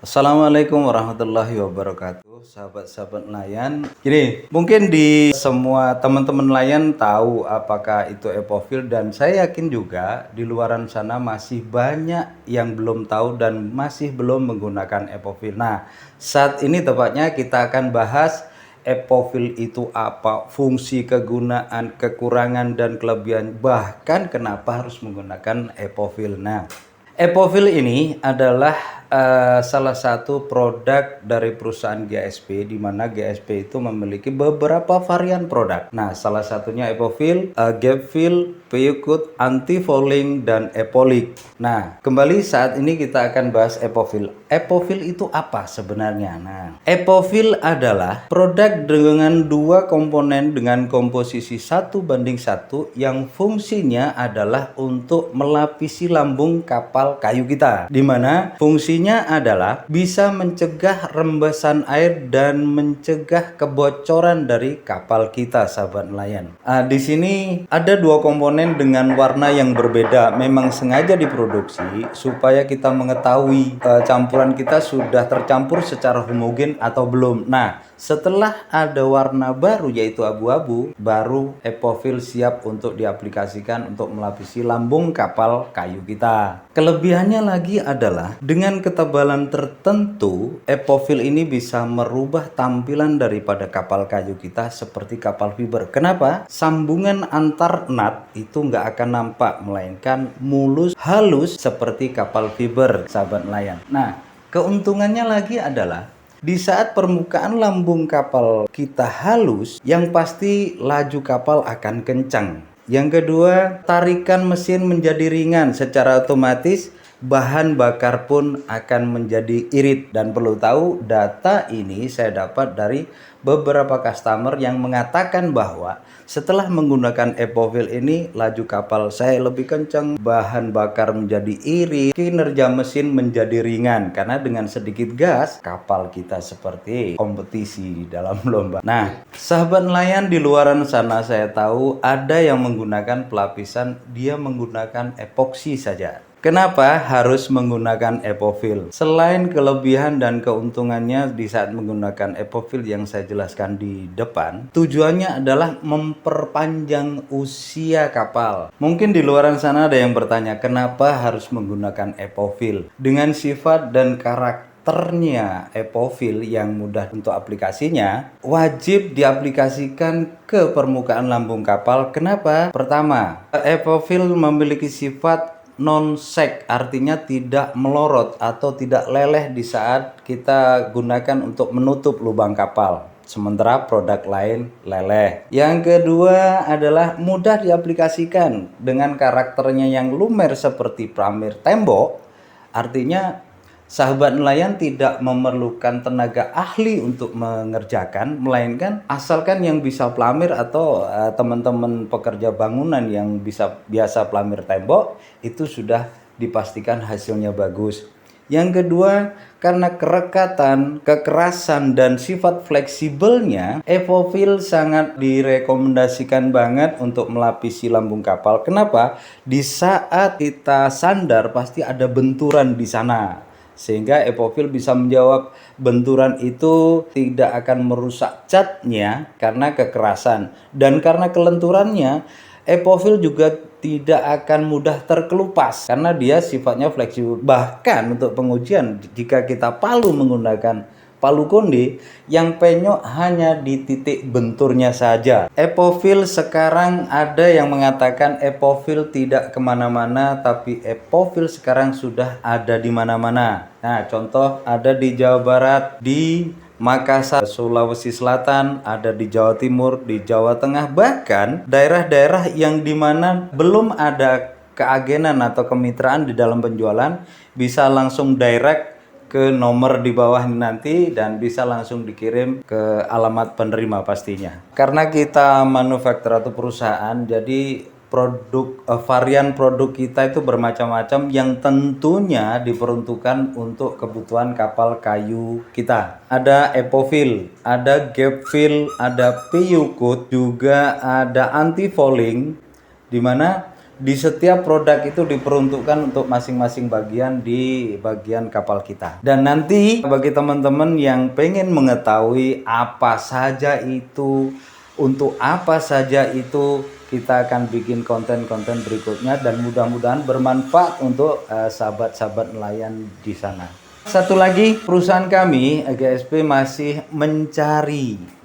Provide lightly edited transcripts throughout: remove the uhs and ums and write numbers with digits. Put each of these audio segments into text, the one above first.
Assalamualaikum warahmatullahi wabarakatuh, sahabat-sahabat nelayan. Gini, mungkin di semua teman-teman nelayan tahu apakah itu epofil, dan saya yakin juga di luaran sana masih banyak yang belum tahu dan masih belum menggunakan epofil. Nah, saat ini tepatnya kita akan bahas epofil itu apa, fungsi, kegunaan, kekurangan, dan kelebihan, bahkan kenapa harus menggunakan epofil. Nah, epofil ini adalah salah satu produk dari perusahaan GSP, di mana GSP itu memiliki beberapa varian produk. Nah, salah satunya epofil, gapfil, peyukut, anti-fouling, dan epolik. Nah, kembali saat ini kita akan bahas epofil. Epofil itu apa sebenarnya? Nah, epofil adalah produk dengan dua komponen dengan komposisi 1:1 yang fungsinya adalah untuk melapisi lambung kapal kayu kita, di mana fungsinya adalah bisa mencegah rembesan air dan mencegah kebocoran dari kapal kita, sahabat nelayan. Di sini ada dua komponen dengan warna yang berbeda, memang sengaja diproduksi supaya kita mengetahui campuran kita sudah tercampur secara homogen atau belum. Nah, setelah ada warna baru yaitu abu-abu, baru epofil siap untuk diaplikasikan untuk melapisi lambung kapal kayu kita. Kelebihannya lagi adalah dengan ketebalan tertentu, epofil ini bisa merubah tampilan daripada kapal kayu kita seperti kapal fiber. Kenapa? Sambungan antar nut itu nggak akan nampak, melainkan mulus, halus seperti kapal fiber, sahabat nelayan. Nah, keuntungannya lagi adalah di saat permukaan lambung kapal kita halus, yang pasti laju kapal akan kencang. Yang kedua, tarikan mesin menjadi ringan, secara otomatis bahan bakar pun akan menjadi irit. Dan perlu tahu, data ini saya dapat dari beberapa customer yang mengatakan bahwa setelah menggunakan epofil ini, laju kapal saya lebih kencang, bahan bakar menjadi irit, kinerja mesin menjadi ringan, karena dengan sedikit gas kapal kita seperti kompetisi di dalam lomba. Nah, sahabat nelayan di luaran sana, saya tahu ada yang menggunakan pelapisan, dia menggunakan epoksi saja. Kenapa harus menggunakan epofil? Selain kelebihan dan keuntungannya di saat menggunakan epofil yang saya jelaskan di depan, tujuannya adalah memperpanjang usia kapal. Mungkin di luaran sana ada yang bertanya, kenapa harus menggunakan epofil? Dengan sifat dan karakternya epofil yang mudah untuk aplikasinya, wajib diaplikasikan ke permukaan lambung kapal. Kenapa? Pertama, epofil memiliki sifat non-sek, artinya tidak melorot atau tidak leleh di saat kita gunakan untuk menutup lubang kapal, sementara produk lain leleh. Yang kedua adalah mudah diaplikasikan. Dengan karakternya yang lumer seperti pramir tembok, artinya sahabat nelayan tidak memerlukan tenaga ahli untuk mengerjakan, melainkan asalkan yang bisa pelamir atau teman-teman pekerja bangunan yang biasa pelamir tembok, itu sudah dipastikan hasilnya bagus. Yang kedua, karena kerekatan, kekerasan, dan sifat fleksibelnya, epofil sangat direkomendasikan banget untuk melapisi lambung kapal. Kenapa? Di saat kita sandar pasti ada benturan di sana, sehingga epofil bisa menjawab benturan itu, tidak akan merusak catnya karena kekerasan, dan karena kelenturannya epofil juga tidak akan mudah terkelupas karena dia sifatnya fleksibel. Bahkan untuk pengujian, jika kita palu menggunakan palu konde, yang penyok hanya di titik benturnya saja. Epofil sekarang ada yang mengatakan epofil tidak kemana-mana, tapi epofil sekarang sudah ada di mana-mana. Nah, contoh ada di Jawa Barat, di Makassar, Sulawesi Selatan, ada di Jawa Timur, di Jawa Tengah, bahkan daerah-daerah yang dimana belum ada keagenan atau kemitraan di dalam penjualan, bisa langsung direct ke nomor di bawah ini nanti dan bisa langsung dikirim ke alamat penerima pastinya. Karena kita manufaktur atau perusahaan, jadi varian produk kita itu bermacam-macam yang tentunya diperuntukkan untuk kebutuhan kapal kayu kita. Ada epofil, ada gapfil, ada peyukut, juga ada anti-fouling, di mana di setiap produk itu diperuntukkan untuk masing-masing bagian di bagian kapal kita. Dan nanti bagi teman-teman yang pengen mengetahui apa saja itu, untuk apa saja itu, kita akan bikin konten-konten berikutnya dan mudah-mudahan bermanfaat untuk sahabat-sahabat nelayan di sana. Satu lagi, perusahaan kami GSP masih menjaring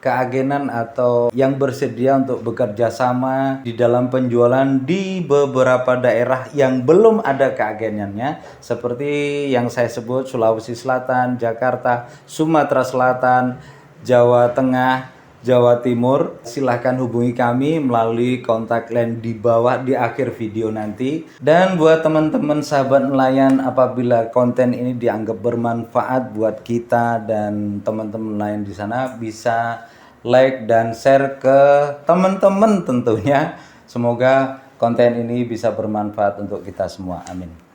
keagenan atau yang bersedia untuk bekerja sama di dalam penjualan di beberapa daerah yang belum ada keagenannya, seperti yang saya sebut Sulawesi Selatan, Jakarta, Sumatera Selatan, Jawa Tengah, Jawa Timur. Silahkan hubungi kami melalui kontak line di bawah di akhir video nanti. Dan buat teman-teman sahabat nelayan, apabila konten ini dianggap bermanfaat buat kita dan teman-teman nelayan di sana, bisa like dan share ke teman-teman tentunya. Semoga konten ini bisa bermanfaat untuk kita semua. Amin.